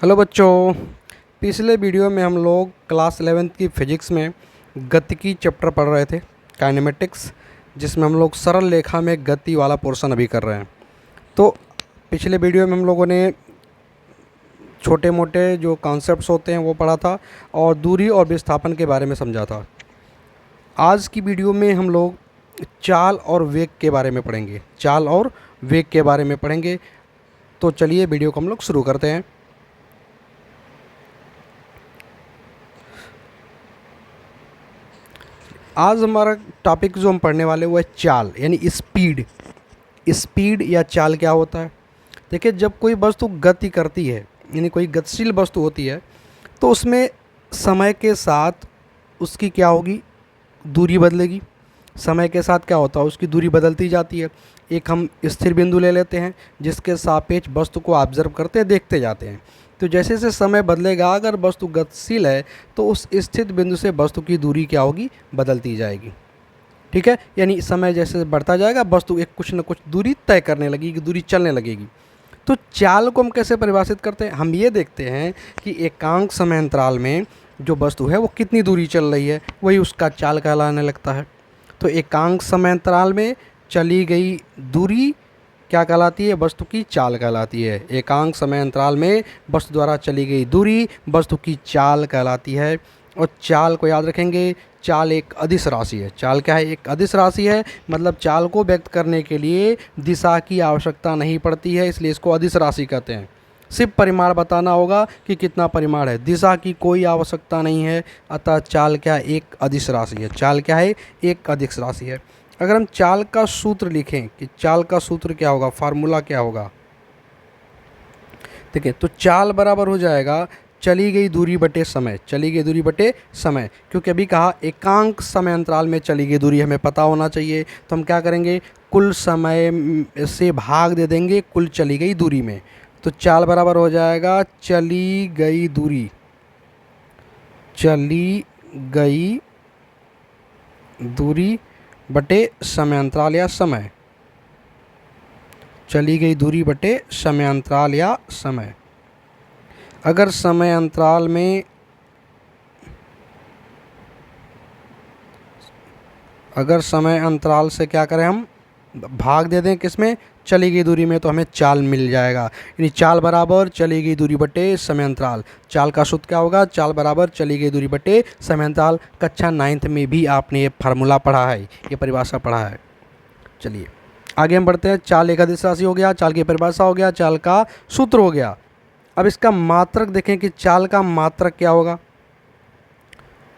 Hello बच्चों। पिछले video में हम लोग क्लास 11th की फिजिक्स में गतिकी चैप्टर पढ़ रहे थे, काइनेमेटिक्स, जिसमें हम लोग सरल रेखा में गति वाला पोर्शन अभी कर रहे हैं। तो पिछले वीडियो में हम लोगों ने छोटे मोटे जो कॉन्सेप्ट्स होते हैं वो पढ़ा था और दूरी और विस्थापन के बारे में समझा था। आज की वीडियो में हम लोग चाल और वेग के बारे में पढ़ेंगे, चाल और वेग के बारे में पढ़ेंगे। तो चलिए वीडियो को हम लोग शुरू करते हैं। आज हमारा टॉपिक जो हम पढ़ने वाले वो है चाल, यानी स्पीड। स्पीड या चाल क्या होता है? देखिए, जब कोई वस्तु गति करती है, यानी कोई गतिशील वस्तु होती है, तो उसमें समय के साथ उसकी क्या होगी, दूरी बदलेगी। समय के साथ क्या होता है, उसकी दूरी बदलती जाती है। एक हम स्थिर बिंदु ले लेते हैं जिसके सापेक्ष वस्तु को ऑब्जर्व करते हैं, देखते जाते हैं। तो जैसे जैसे समय बदलेगा, अगर वस्तु गतिशील है तो उस स्थित बिंदु से वस्तु की दूरी क्या होगी, बदलती जाएगी। ठीक है, यानी समय जैसे बढ़ता जाएगा वस्तु एक कुछ न कुछ दूरी तय करने लगेगी, दूरी चलने लगेगी। तो चाल को हम कैसे परिभाषित करते हैं? हम ये देखते हैं कि एकांक समय अंतराल में जो वस्तु है वो कितनी दूरी चल रही है, वही उसका चाल कहलाने लगता है। तो एकांक समय अंतराल में चली गई दूरी क्या कहलाती है? वस्तु की चाल कहलाती है। एकांक समय अंतराल में वस्तु द्वारा चली गई दूरी वस्तु की चाल कहलाती है। और चाल को याद रखेंगे, चाल एक अदिश राशि है। चाल क्या है? एक अदिश राशि है, मतलब चाल को व्यक्त करने के लिए दिशा की आवश्यकता नहीं पड़ती है, इसलिए इसको अदिश राशि कहते हैं। सिर्फ परिमाण बताना होगा कि कितना परिमाण है, दिशा की कोई आवश्यकता नहीं है। अतः चाल क्या है? एक अदिश राशि है। चाल क्या है? एक अदिश राशि है। अगर हम चाल का सूत्र लिखें कि चाल का सूत्र क्या होगा, फार्मूला क्या होगा, ठीक है, तो चाल बराबर हो जाएगा चली गई दूरी बटे समय। चली गई दूरी बटे समय, क्योंकि अभी कहा एकांक समय अंतराल में चली गई दूरी हमें पता होना चाहिए। तो हम क्या करेंगे, कुल समय से भाग दे देंगे कुल चली गई दूरी में। तो चाल बराबर हो जाएगा चली गई दूरी, चली गई दूरी बटे समय अंतराल या समय। चली गई दूरी बटे समय अंतराल या समय। अगर समय अंतराल में समय अंतराल से क्या करें, हम भाग दे दें किसमें, चली गई दूरी में, तो हमें चाल मिल जाएगा। यानी चाल बराबर चली गई दूरी बटे समय अंतराल। चाल का सूत्र क्या होगा? चाल बराबर चली गई दूरी बटे समय अंतराल। कक्षा 9th में भी आपने ये फार्मूला पढ़ा है, ये परिभाषा पढ़ा है। चलिए आगे हम बढ़ते हैं। चाल एक अदिश राशि हो गया, चाल की परिभाषा हो गया, चाल का सूत्र हो गया। अब इसका मात्रक देखें कि चाल का मात्रक क्या होगा।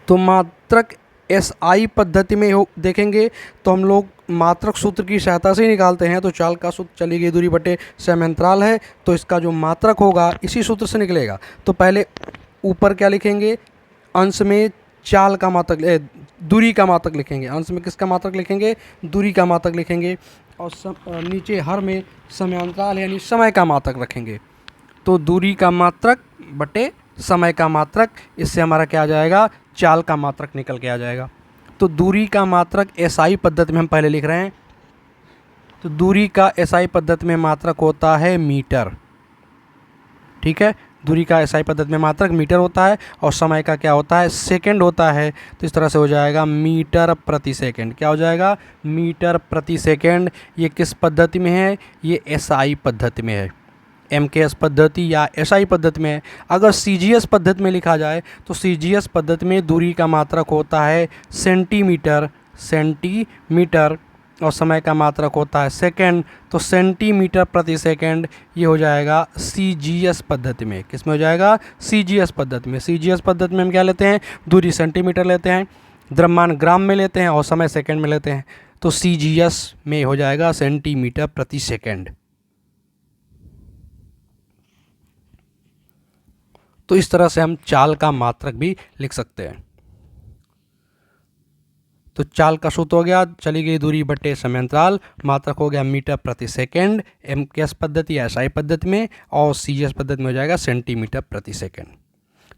तो मात्रक SI पद्धति में हो देखेंगे तो हम लोग मात्रक सूत्र की सहायता से ही निकालते हैं। तो चाल का सूत्र चली गई दूरी बटे समय अंतराल है, तो इसका जो मात्रक होगा इसी सूत्र से निकलेगा। तो पहले ऊपर क्या लिखेंगे, अंश में चाल का मात्रक, दूरी का मात्रक लिखेंगे। अंश में किसका मात्रक लिखेंगे? दूरी का मात्रक लिखेंगे। और नीचे हर में समय अंतराल यानी समय का मात्रक रखेंगे। तो दूरी का मात्रक बटे समय का मात्रक, इससे हमारा क्या आ जाएगा, चाल का मात्रक निकल के आ जाएगा। तो दूरी का मात्रक SI पद्धति में हम पहले लिख रहे हैं। तो दूरी का SI पद्धति में मात्रक होता है मीटर। ठीक है, दूरी का SI पद्धति में मात्रक मीटर होता है और समय का क्या होता है, सेकंड होता है। तो इस तरह से हो जाएगा मीटर प्रति सेकंड। क्या हो जाएगा? मीटर प्रति सेकंड। ये किस पद्धति में है? ये SI पद्धति में है। MKS पद्धति या SI पद्धति में है। अगर CGS पद्धति में लिखा जाए तो CGS पद्धति में दूरी का मात्रक होता है सेंटीमीटर, सेंटीमीटर, और समय का मात्रक होता है सेकंड। तो सेंटीमीटर प्रति सेकंड ये हो जाएगा CGS पद्धति में। किस में हो जाएगा? CGS पद्धति में। CGS पद्धति में हम क्या लेते हैं, दूरी सेंटीमीटर लेते हैं, द्रव्यमान ग्राम में लेते हैं और समय सेकंड में लेते हैं। तो CGS में हो जाएगा सेंटीमीटर प्रति सेकंड। तो इस तरह से हम चाल का मात्रक भी लिख सकते हैं। तो चाल का सूत्र हो गया चली गई दूरी बटे समय अंतराल, मात्रक हो गया मीटर प्रति सेकंड MKS पद्धति या SI पद्धति में, और CGS पद्धति में हो जाएगा सेंटीमीटर प्रति सेकंड।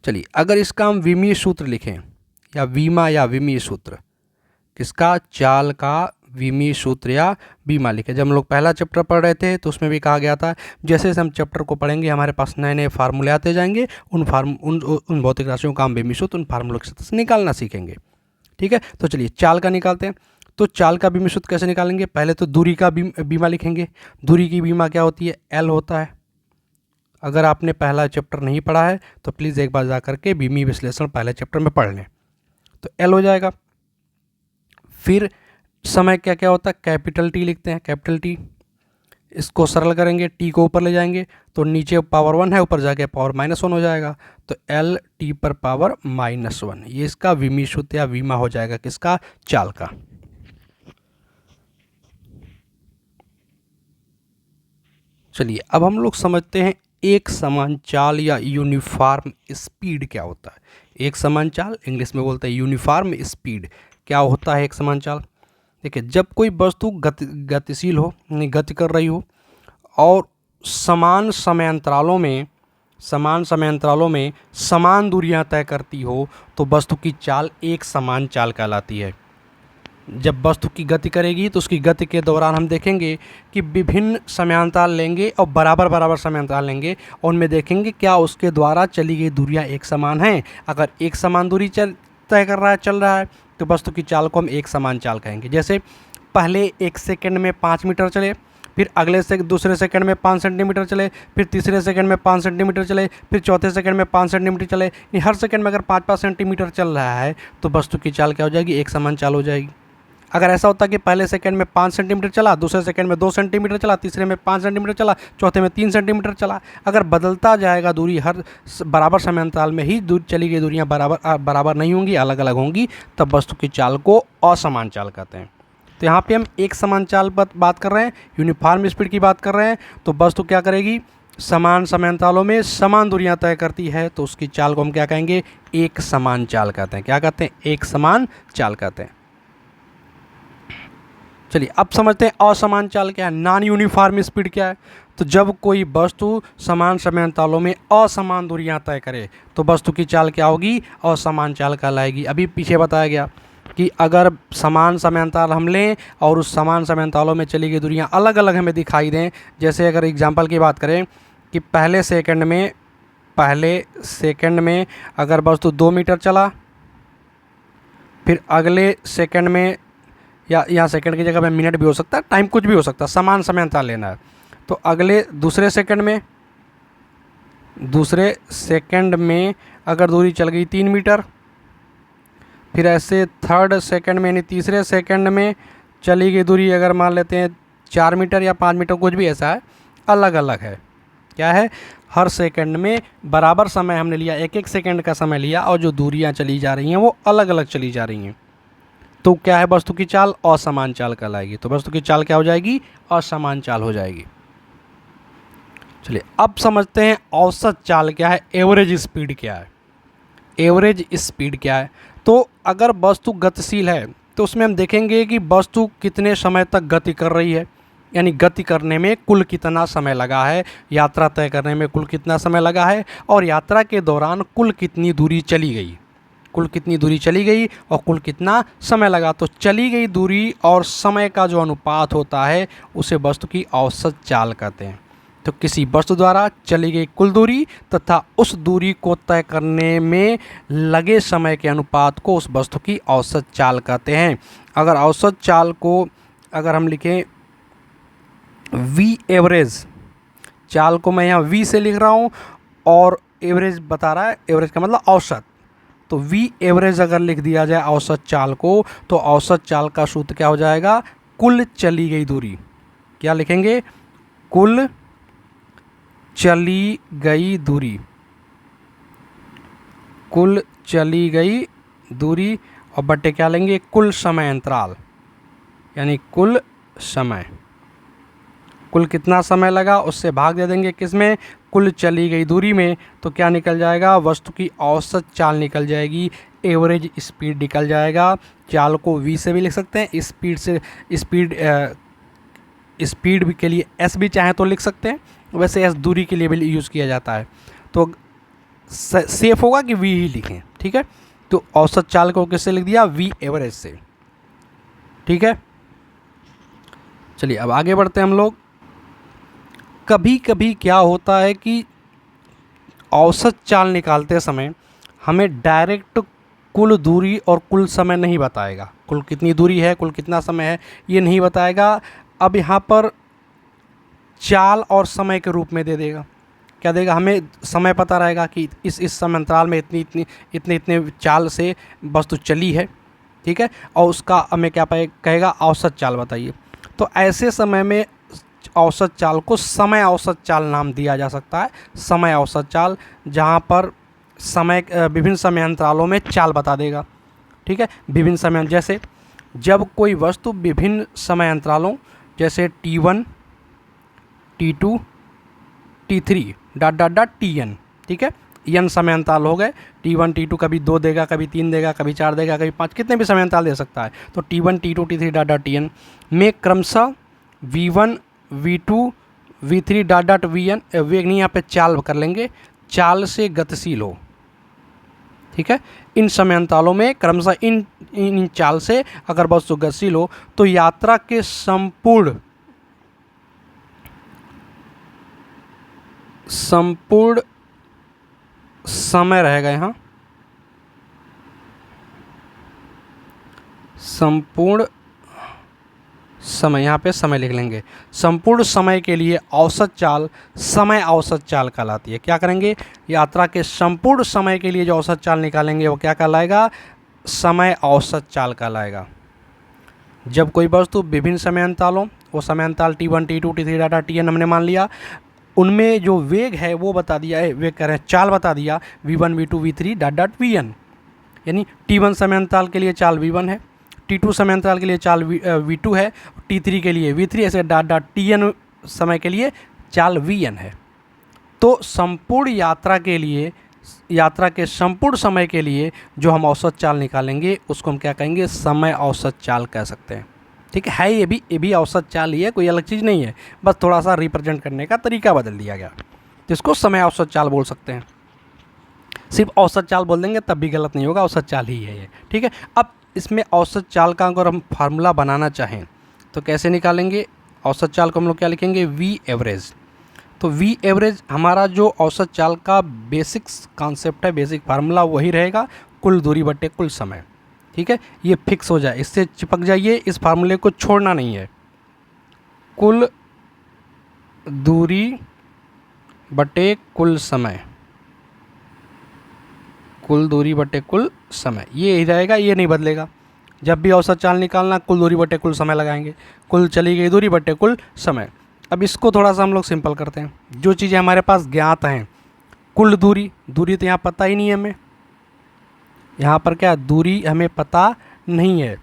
चलिए अगर इसका हम विमीय सूत्र लिखें, या विमा या विमीय सूत्र, किसका? चाल का विमी सूत्र या बीमा लिखें। जब हम लोग पहला चैप्टर पढ़ रहे थे तो उसमें भी कहा गया था जैसे जैसे हम चैप्टर को पढ़ेंगे हमारे पास नए नए फार्मूले आते जाएंगे, उन भौतिक राशियों का हम विमी सूत्र, उन फार्मूलों के साथ निकालना सीखेंगे। ठीक है, तो चलिए चाल का निकालते हैं। तो चाल का विमी सूत्र कैसे निकालेंगे? पहले तो दूरी का बीमा लिखेंगे। दूरी की बीमा क्या होती है? एल होता है। अगर आपने पहला चैप्टर नहीं पढ़ा है तो प्लीज़ एक बार जा करके बीमी विश्लेषण पहले चैप्टर में पढ़ लें। तो एल हो जाएगा। फिर समय क्या क्या होता है? कैपिटल टी लिखते हैं, कैपिटल टी। इसको सरल करेंगे, टी को ऊपर ले जाएंगे तो नीचे पावर 1 है, ऊपर जाके पावर -1 हो जाएगा, तो एल टी पर पावर -1, ये इसका विमी सूत्र या बीमा हो जाएगा किसका? चाल का। चलिए अब हम लोग समझते हैं एक समान चाल या यूनिफॉर्म स्पीड क्या होता है। एक समान चाल, इंग्लिश में बोलते हैं यूनिफॉर्म स्पीड। क्या होता है एक समान चाल? देखिए, जब कोई वस्तु गतिशील हो, यानी गति कर रही हो और समान समयांतरालों में समान दूरियां तय करती हो तो वस्तु की चाल एक समान चाल कहलाती है। जब वस्तु की गति करेगी तो उसकी गति के दौरान हम देखेंगे कि विभिन्न समयांतराल लेंगे और बराबर बराबर समयांतराल लेंगे और उनमें देखेंगे क्या उसके द्वारा चली गई दूरियां एक समान हैं। अगर एक समान दूरी तय कर रहा है, चल रहा है, तो वस्तु की चाल को हम एक समान चाल कहेंगे। जैसे पहले 1 सेकंड में 5 मीटर चले, फिर अगले से दूसरे सेकंड में 5 सेंटीमीटर चले, फिर तीसरे सेकंड में 5 सेंटीमीटर चले, फिर चौथे सेकंड में 5 सेंटीमीटर चले, हर सेकंड में अगर 5-5 सेंटीमीटर चल रहा है तो वस्तु की चाल क्या हो जाएगी? एक समान चाल हो जाएगी। अगर ऐसा होता कि पहले सेकंड में 5 सेंटीमीटर चला, दूसरे सेकंड में 2 सेंटीमीटर चला, तीसरे में 5 सेंटीमीटर चला, चौथे में 3 सेंटीमीटर चला, अगर बदलता जाएगा दूरी, हर बराबर समयांतराल में ही चली गई दूरियां बराबर नहीं होंगी, अलग अलग होंगी, तब वस्तु की चाल को असमान चाल कहते हैं। तो यहाँ पे हम एक समान चाल पर बात कर रहे हैं, यूनिफॉर्म स्पीड की बात कर रहे हैं। तो वस्तु क्या करेगी? समान समयांतरालों में समान दूरियां तय करती है, तो उसकी चाल को हम क्या कहेंगे? एक समान चाल कहते हैं। क्या कहते हैं? एक समान चाल कहते हैं। चलिए अब समझते हैं असमान चाल क्या है, नॉन यूनिफॉर्म स्पीड क्या है। तो जब कोई वस्तु समान समयांतरालों में असमान दूरियां तय करे तो वस्तु की चाल क्या होगी? असमान चाल कहलाएगी। अभी पीछे बताया गया कि अगर समान समयांतराल हम लें और उस समान समयांतरालों में चली गई दूरियां अलग अलग हमें दिखाई दें, जैसे अगर एग्जांपल की बात करें कि पहले सेकंड में अगर वस्तु 2 मीटर चला, फिर अगले सेकंड में, या यहाँ सेकंड की जगह में मिनट भी हो सकता है, टाइम कुछ भी हो सकता है, समान समयांतराल लेना है, तो दूसरे सेकंड में अगर दूरी चल गई 3 मीटर, फिर ऐसे थर्ड सेकंड में यानी तीसरे सेकंड में चली गई दूरी अगर मान लेते हैं 4 मीटर या 5 मीटर, कुछ भी ऐसा है, अलग अलग है। क्या है? हर सेकंड में बराबर समय हमने लिया, एक एक सेकंड का समय लिया और जो दूरियां चली जा रही हैं वो अलग अलग चली जा रही हैं, तो क्या है? वस्तु की चाल असमान चाल कहलाएगी। तो वस्तु की चाल क्या हो जाएगी? असमान चाल हो जाएगी। चलिए अब समझते हैं औसत चाल क्या है, एवरेज स्पीड क्या है। एवरेज स्पीड क्या है? तो अगर वस्तु गतिशील है तो उसमें हम देखेंगे कि वस्तु कितने समय तक गति कर रही है, यानी गति करने में कुल कितना समय लगा है, यात्रा तय करने में कुल कितना समय लगा है, और यात्रा के दौरान कुल कितनी दूरी चली गई, कुल कितनी दूरी चली गई और कुल कितना समय लगा। तो चली गई दूरी और समय का जो अनुपात होता है उसे वस्तु की औसत चाल कहते हैं। तो किसी वस्तु द्वारा चली गई कुल दूरी तथा उस दूरी को तय करने में लगे समय के अनुपात को उस वस्तु की औसत चाल कहते हैं। अगर औसत चाल को अगर हम लिखें वी एवरेज, चाल को मैं यहाँ वी से लिख रहा हूँ और एवरेज बता रहा है, एवरेज का मतलब औसत, तो वी एवरेज अगर लिख दिया जाए औसत चाल को, तो औसत चाल का सूत्र क्या हो जाएगा? कुल चली गई दूरी। क्या लिखेंगे? कुल चली गई दूरी, कुल चली गई दूरी, और बट्टे क्या लेंगे? कुल समय अंतराल, यानी कुल समय, कुल कितना समय लगा उससे भाग दे देंगे किसमें? कुल चली गई दूरी में। तो क्या निकल जाएगा? वस्तु की औसत चाल निकल जाएगी, एवरेज स्पीड निकल जाएगा। चाल को वी से भी लिख सकते हैं, स्पीड भी के लिए एस भी चाहे तो लिख सकते हैं, वैसे एस दूरी के लिए भी यूज़ किया जाता है, तो सेफ होगा कि वी ही लिखें। ठीक है, तो औसत चाल को किससे लिख दिया? वी एवरेज से। ठीक है, चलिए अब आगे बढ़ते हैं हम लोग। कभी कभी क्या होता है कि औसत चाल निकालते समय हमें डायरेक्ट कुल दूरी और कुल समय नहीं बताएगा, कुल कितनी दूरी है, कुल कितना समय है, ये नहीं बताएगा। अब यहाँ पर चाल और समय के रूप में दे देगा। क्या देगा? हमें समय पता रहेगा कि इस समय अंतराल में इतने चाल से वस्तु चली है, ठीक है, और उसका हमें क्या कहेगा? औसत चाल बताइए। तो ऐसे समय में औसत चाल को समय औसत चाल नाम दिया जा सकता है। समय औसत चाल, जहाँ पर समय विभिन्न समय अंतरालों में चाल बता देगा, ठीक है। विभिन्न समय, जैसे जब कोई वस्तु विभिन्न समय अंतरालों जैसे T1, T2, T3 dot dot dot Tn, ठीक है, n समय अंतराल हो गए। T1 T2 कभी 2 देगा, कभी 3 देगा, कभी 4 देगा, कभी 5, कितने भी समय अंतराल दे सकता है। तो T1 T2 T3 dot dot Tn में क्रमशः V1 V2 V3 dot dot Vn, वेग नहीं, यहाँ पे चाल कर लेंगे, चाल से गतिशील हो, ठीक है। इन समय अंतरालों में क्रमशः इन चाल से अगर वस्तु गतिशील हो तो यात्रा के संपूर्ण समय रहेगा, यहाँ संपूर्ण समय, यहाँ पे समय लिख लेंगे। संपूर्ण समय के लिए औसत चाल समय औसत चाल कहलाती है। क्या करेंगे? यात्रा के संपूर्ण समय के लिए जो औसत चाल निकालेंगे वो क्या कहलाएगा? समय औसत चाल कहलाएगा। जब कोई वस्तु विभिन्न समय अंतरालों, वो समय अंतराल T1 T2 T3 data Tn हमने मान लिया, उनमें जो वेग है वो बता दिया है, वेग कह रहे हैं चाल बता दिया, V1 V2 V3 dot dot Vn, यानी T1 समय अंतराल के लिए चाल V1 है, T2 समय अंतराल के लिए चाल V2 है, T3 के लिए V3, ऐसे डॉट डॉट Tn समय के लिए चाल Vn है। तो संपूर्ण यात्रा के लिए, यात्रा के संपूर्ण समय के लिए जो हम औसत चाल निकालेंगे उसको हम क्या कहेंगे? समय औसत चाल कह सकते हैं, ठीक है। ये भी औसत चाल ही है, कोई अलग चीज़ नहीं है, बस थोड़ा सा रिप्रेजेंट करने का तरीका बदल दिया गया, तो इसको समय औसत चाल बोल सकते हैं। सिर्फ औसत चाल बोल देंगे तब भी गलत नहीं होगा, औसत चाल ही है ये, ठीक है। अब इसमें औसत चाल का अगर हम फार्मूला बनाना चाहें तो कैसे निकालेंगे? औसत चाल को हम लोग क्या लिखेंगे? V average. तो V एवरेज हमारा जो औसत चाल का बेसिक कॉन्सेप्ट है, बेसिक फार्मूला वही रहेगा, कुल दूरी बटे कुल समय, ठीक है। ये फिक्स हो जाए, इससे चिपक जाइए, इस फार्मूले को छोड़ना नहीं है। कुल दूरी बटे कुल समय, कुल दूरी बटे कुल समय, ये ही रहेगा, ये नहीं बदलेगा। जब भी औसत चाल निकालना कुल दूरी बटे कुल समय लगाएंगे, कुल चली गई दूरी बटे कुल समय। अब इसको थोड़ा सा हम लोग सिंपल करते हैं। जो चीज़ें हमारे पास ज्ञात हैं, कुल दूरी, दूरी तो यहाँ पता ही नहीं है हमें, यहाँ पर क्या दूरी हमें पता नहीं है,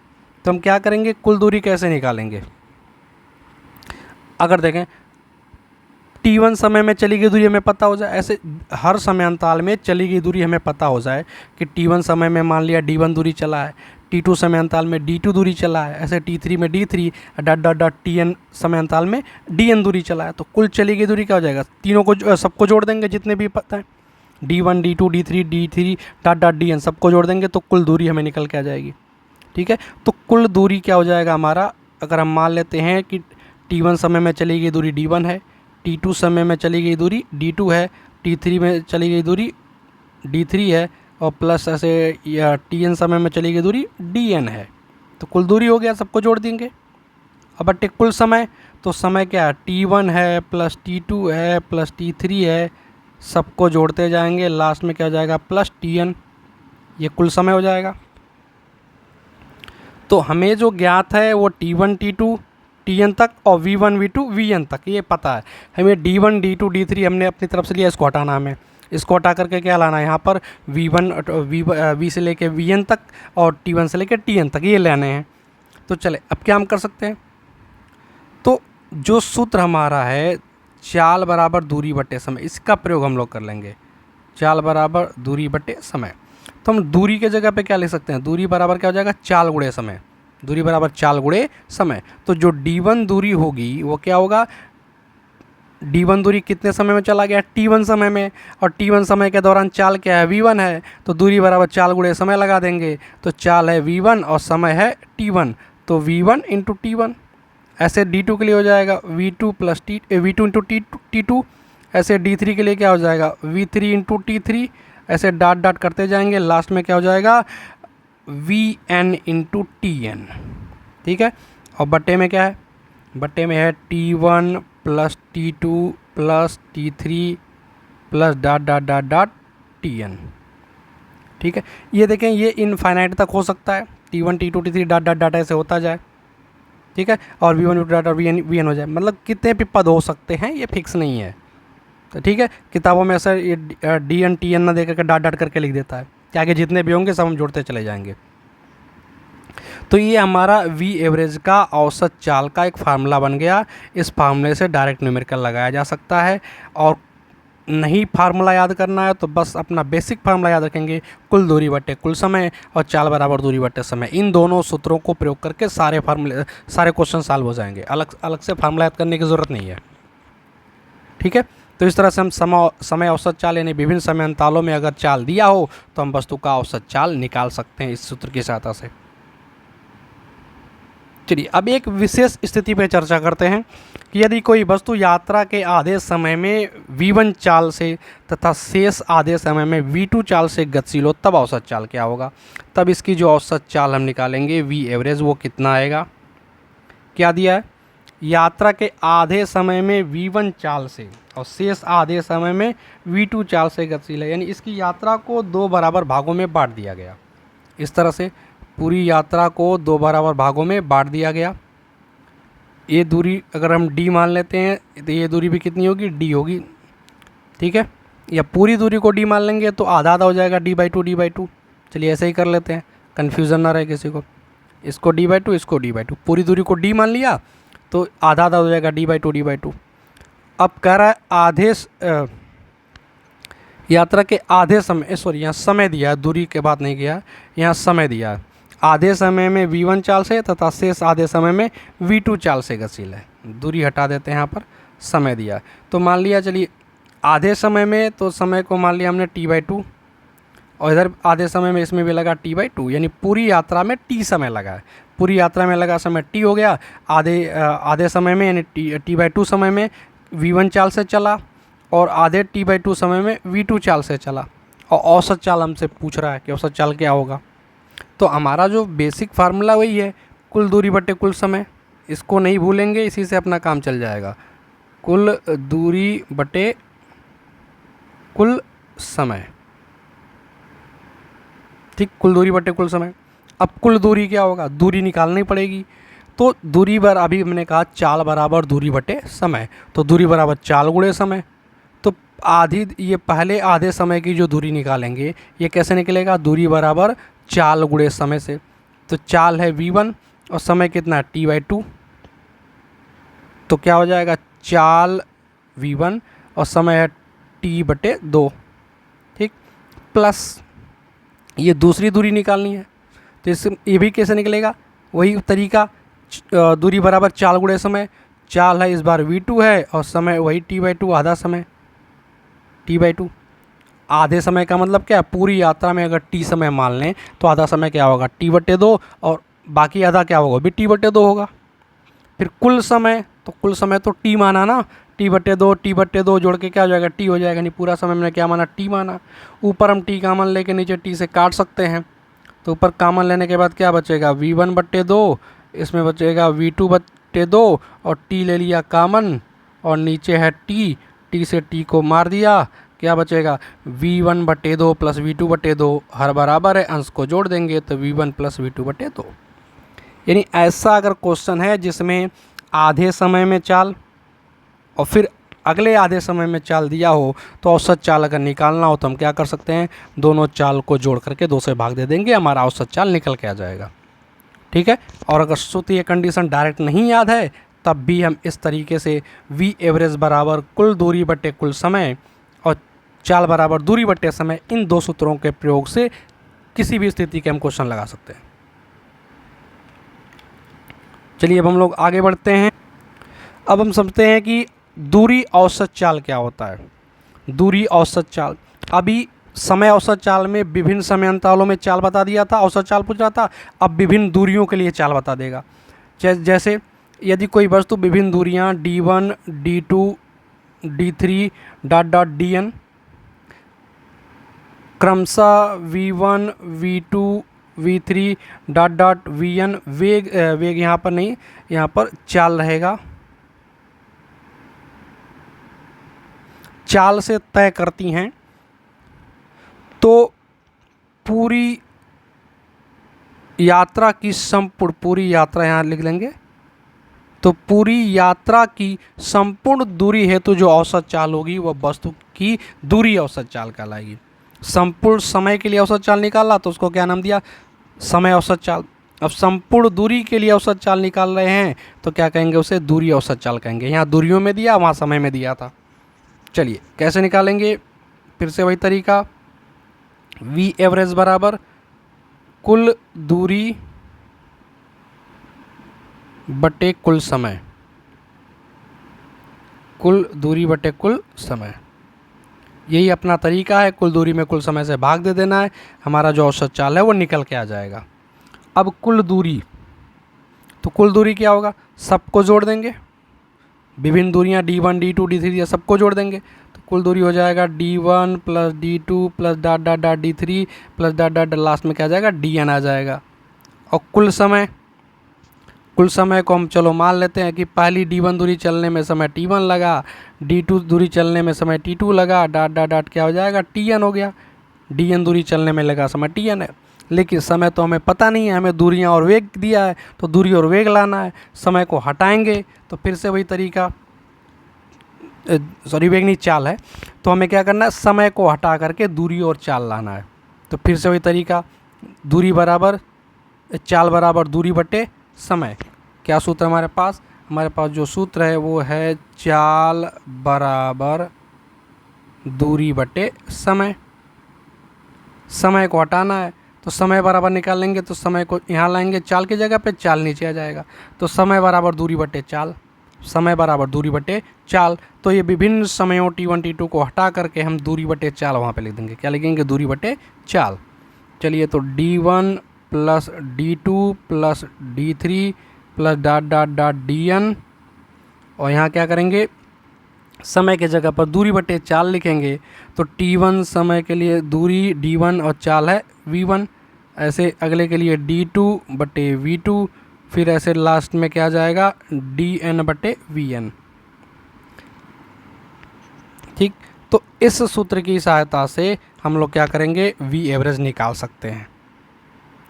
तो हम क्या करेंगे? कुल दूरी कैसे निकालेंगे? अगर देखें T1 समय में चली गई दूरी हमें पता हो जाए, ऐसे हर समय अंतराल में चली गई दूरी हमें पता हो जाए कि T1 समय में मान लिया D1 दूरी चला है, T2 समय अंतराल में D2 दूरी चला है, ऐसे T3 में D3 dot dot dot Tn समय अंतराल में Dn दूरी चला है। तो कुल चली गई दूरी क्या हो जाएगा? तीनों को सबको जोड़ देंगे जितने भी पता है, D1 D2 D3 dot dot Dn सबको जोड़ देंगे तो कुल दूरी हमें निकल के आ जाएगी, ठीक है। तो कुल दूरी क्या हो जाएगा हमारा? अगर हम मान लेते हैं कि T1 समय में चली गई दूरी D1 है, T2 समय में चली गई दूरी D2 है, T3 में चली गई दूरी D3 है, और प्लस ऐसे या Tn समय में चली गई दूरी Dn है, तो कुल दूरी हो गया, सबको जोड़ देंगे। अब बटे कुल समय, तो समय क्या है? T1 है प्लस T2 है प्लस T3 है, सबको जोड़ते जाएंगे, लास्ट में क्या हो जाएगा? प्लस Tn, ये कुल समय हो जाएगा। तो हमें जो ज्ञात है वो T1 T2 Tn तक और V1 V2 Vn तक ये पता है। हमें D1 D2 D3 हमने अपनी तरफ से लिया, इसको हटाना, हमें इसको हटा करके क्या लाना है? यहाँ पर V से लेके Vn तक और T1 से लेके Tn तक ये लेने हैं। तो चले अब क्या हम कर सकते हैं? तो जो सूत्र हमारा है चाल बराबर दूरी बटे समय, इसका प्रयोग हम लोग कर लेंगे। चाल बराबर दूरी बटे समय, तो हम दूरी के जगह पे क्या लिख सकते हैं? दूरी बराबर क्या हो जाएगा? चाल गुणे समय, दूरी बराबर चाल गुणे समय। तो जो D1 दूरी होगी वो क्या होगा? D1 दूरी कितने समय में चला गया? T1 समय में, और T1 समय के दौरान चाल क्या है? V1 है, तो दूरी बराबर चाल गुणे समय लगा देंगे, तो चाल है V1 और समय है T1, तो V1 इंटू T1। ऐसे D2 के लिए हो जाएगा V2 plus V2 into T2। ऐसे D3 के लिए क्या हो जाएगा V3 इंटू T3। ऐसे डॉट डॉट करते जाएंगे, लास्ट में क्या हो जाएगा Vn इंटू Tn। ठीक है, और बट्टे में क्या है, बट्टे में है T1 plus T2 plus T3 plus dot dot dot dot Tn। ठीक है, ये देखें ये इनफाइनाइट तक हो सकता है, T1 T2 T3 dot dot dot ऐसे होता जाए। ठीक है, और V1 डॉट और Vn हो जाए, मतलब कितने भी पद हो सकते हैं, ये फिक्स नहीं है। तो ठीक है, किताबों में ऐसा ये Dn Tn ना दे करके डॉट डॉट करके लिख देता है कि आगे जितने भी होंगे सब हम जोड़ते चले जाएंगे। तो ये हमारा V एवरेज का औसत चाल का एक फार्मूला बन गया। इस फार्मूले से डायरेक्ट न्यूमेरिकल लगाया जा सकता है, और नहीं फार्मूला याद करना है तो बस अपना बेसिक फार्मूला याद रखेंगे, कुल दूरी बटे कुल समय और चाल बराबर दूरी बटे समय। इन दोनों सूत्रों को प्रयोग करके सारे क्वेश्चन सॉल्व हो जाएंगे, अलग अलग से फार्मूला याद करने की ज़रूरत नहीं है। ठीक है, तो इस तरह से हम समय औसत चाल यानी विभिन्न समय अंतरालों में अगर चाल दिया हो तो हम वस्तु का औसत चाल निकाल सकते हैं इस सूत्र की सहायता से। चलिए अब एक विशेष स्थिति पर चर्चा करते हैं कि यदि कोई वस्तु यात्रा के आधे समय में v1 चाल से तथा शेष आधे समय में v2 चाल से गतिशील हो, तब औसत चाल क्या होगा। तब इसकी जो औसत चाल हम निकालेंगे v एवरेज, वो कितना आएगा। क्या दिया है, यात्रा के आधे समय में v1 चाल से और शेष आधे समय में v2 चाल से गतिशील है, यानी इसकी यात्रा को दो बराबर भागों में बांट दिया गया। इस तरह से पूरी यात्रा को दो बराबर भागों में बांट दिया गया। ये दूरी अगर हम d मान लेते हैं तो ये दूरी भी कितनी होगी, d होगी। ठीक है, या पूरी दूरी को d मान लेंगे तो आधा आधा हो जाएगा, d/2। चलिए ऐसे ही कर लेते हैं, कन्फ्यूज़न ना रहे किसी को। इसको d/2, इसको d/2, पूरी दूरी को d मान लिया तो आधा आधा हो जाएगा, d/2। अब कह रहा है आधे यात्रा के आधे समय, सॉरी यहाँ समय दिया है, दूरी के बात नहीं किया, यहाँ समय दिया है। आधे समय में v1 चाल से तथा शेष आधे समय में v2 चाल से गतिशील है। दूरी हटा देते हैं, यहाँ पर समय दिया है। तो मान लिया चलिए आधे समय में, तो समय को मान लिया हमने t/2, और इधर आधे समय में इसमें भी लगा t/2, यानी पूरी यात्रा में t समय लगा है। पूरी यात्रा में लगा समय t हो गया। आधे समय में यानी t/2 समय में v1 चाल से चला, और आधे t/2 समय में v2 चाल से चला, और औसत चाल हमसे पूछ रहा है कि औसत चाल क्या होगा। तो हमारा जो बेसिक फार्मूला वही है, कुल दूरी बटे कुल समय। इसको नहीं भूलेंगे, इसी से अपना काम चल जाएगा। कुल दूरी बटे कुल समय। ठीक, कुल दूरी बटे कुल समय। अब कुल दूरी क्या होगा, दूरी निकालनी पड़ेगी। तो दूरी पर अभी मैंने कहा चाल बराबर दूरी बटे समय, तो दूरी बराबर चाल गुणे समय। तो आधी, ये पहले आधे समय की जो दूरी निकालेंगे ये कैसे निकलेगा, दूरी बराबर चाल गुणे समय से। तो चाल है v1 और समय कितना है t/2, तो क्या हो जाएगा चाल v1 और समय है t/2। ठीक, प्लस ये दूसरी दूरी निकालनी है, तो इससे ये भी कैसे निकलेगा, वही तरीका, दूरी बराबर चाल गुणे समय। चाल है इस बार v2 है और समय वही t/2, आधा समय t/2। आधे समय का मतलब क्या है, पूरी यात्रा में अगर t समय मान लें तो आधा समय क्या होगा t/2, और बाकी आधा क्या होगा भी t/2 होगा। फिर कुल समय, तो कुल समय तो t माना ना, t/2 जोड़ के क्या हो जाएगा t हो जाएगा, नहीं पूरा समय मैंने क्या माना t माना। ऊपर हम t कामन लेके नीचे t से काट सकते हैं, तो ऊपर कामन लेने के बाद क्या बचेगा v1/2, इसमें बचेगा v2/2, और t ले लिया कामन, और नीचे है t से t को मार दिया, क्या बचेगा v1/2 प्लस v2/2, हर बराबर है, अंश को जोड़ देंगे तो v1 प्लस v2/2। यानी ऐसा अगर क्वेश्चन है जिसमें आधे समय में चाल और फिर अगले आधे समय में चाल दिया हो, तो औसत चाल अगर निकालना हो तो हम क्या कर सकते हैं, दोनों चाल को जोड़ करके 2 से भाग दे देंगे, हमारा औसत चाल निकल के आ जाएगा। ठीक है, और अगर सूत्र ये कंडीशन डायरेक्ट नहीं याद है तब भी हम इस तरीके से v एवरेज बराबर कुल दूरी बटे कुल समय और चाल बराबर दूरी बटे समय, इन 2 सूत्रों के प्रयोग से किसी भी स्थिति के हम क्वेश्चन लगा सकते हैं। चलिए अब हम लोग आगे बढ़ते हैं। अब हम समझते हैं कि दूरी औसत चाल क्या होता है। दूरी औसत चाल, अभी समय औसत चाल में विभिन्न समय अंतरालों में चाल बता दिया था, औसत चाल पूछ रहा था। अब विभिन्न दूरियों के लिए चाल बता देगा। जैसे यदि कोई वस्तु विभिन्न दूरियां d1, d2, d3 dot dot dn क्रमशः v1, v2, v3 dot dot vn वेग यहाँ पर नहीं, यहाँ पर चाल रहेगा, चाल से तय करती हैं, तो पूरी यात्रा की संपूर्ण, पूरी यात्रा यहाँ लिख लेंगे, तो पूरी यात्रा की संपूर्ण दूरी हेतु जो औसत चाल होगी वह वस्तु की दूरी औसत चाल कहलाएगी। संपूर्ण समय के लिए औसत चाल निकाला तो उसको क्या नाम दिया, समय औसत चाल। अब संपूर्ण दूरी के लिए औसत चाल निकाल रहे हैं तो क्या कहेंगे, उसे दूरी औसत चाल कहेंगे। यहाँ दूरियों में दिया, वहाँ समय में दिया था। चलिए कैसे निकालेंगे, फिर से वही तरीका, v एवरेज बराबर कुल दूरी बटे कुल समय, कुल दूरी बटे कुल समय, यही अपना तरीका है। कुल दूरी में कुल समय से भाग दे देना है, हमारा जो औसत चाल है वो निकल के आ जाएगा। अब कुल दूरी, तो कुल दूरी क्या होगा, सबको जोड़ देंगे, विभिन्न दूरियां d1, d2, d3 या सबको जोड़ देंगे, तो कुल दूरी हो जाएगा d1 plus d2 plus dot dot dot d3 plus dot dot last में क्या आ जाएगा, dn आ जाएगा। और कुल समय, कुल समय को हम चलो मान लेते हैं कि पहली d1 दूरी चलने में समय t1 लगा, d2 दूरी चलने में समय t2 लगा, डॉट डॉट डॉट क्या हो जाएगा, tn हो गया, dn दूरी चलने में लगा समय tn है। लेकिन समय तो हमें पता नहीं है, हमें दूरियां और वेग दिया है, तो दूरी और वेग लाना है। समय को हटाएंगे तो फिर से वही तरीका, सॉरी वेग नहीं चाल है, तो हमें क्या करना है, समय को हटा करके दूरी और चाल लाना है। तो फिर से वही तरीका, दूरी बराबर चाल बराबर दूरी बटे समय। क्या सूत्र हमारे पास, हमारे पास जो सूत्र है वो है चाल बराबर दूरी बटे समय। समय को हटाना है तो समय बराबर निकालेंगे, तो समय को यहाँ लाएंगे चाल की जगह पे, चाल नीचे आ जाएगा, तो समय बराबर दूरी बटे चाल, समय बराबर दूरी बटे चाल। तो ये विभिन्न समयों t1 t2 को हटा करके हम दूरी बटे चाल वहाँ पे लिख देंगे, क्या लिखेंगे, दूरी बटे चाल। चलिए तो d1 plus d2 plus d3 plus dot dot dot dn, और यहाँ क्या करेंगे, समय के जगह पर दूरी बटे चाल लिखेंगे, तो t1 समय के लिए दूरी d1 और चाल है v1, ऐसे अगले के लिए d2 बटे v2, फिर ऐसे लास्ट में क्या जाएगा, dn बटे vn। ठीक, तो इस सूत्र की सहायता से हम लोग क्या करेंगे, v एवरेज निकाल सकते हैं।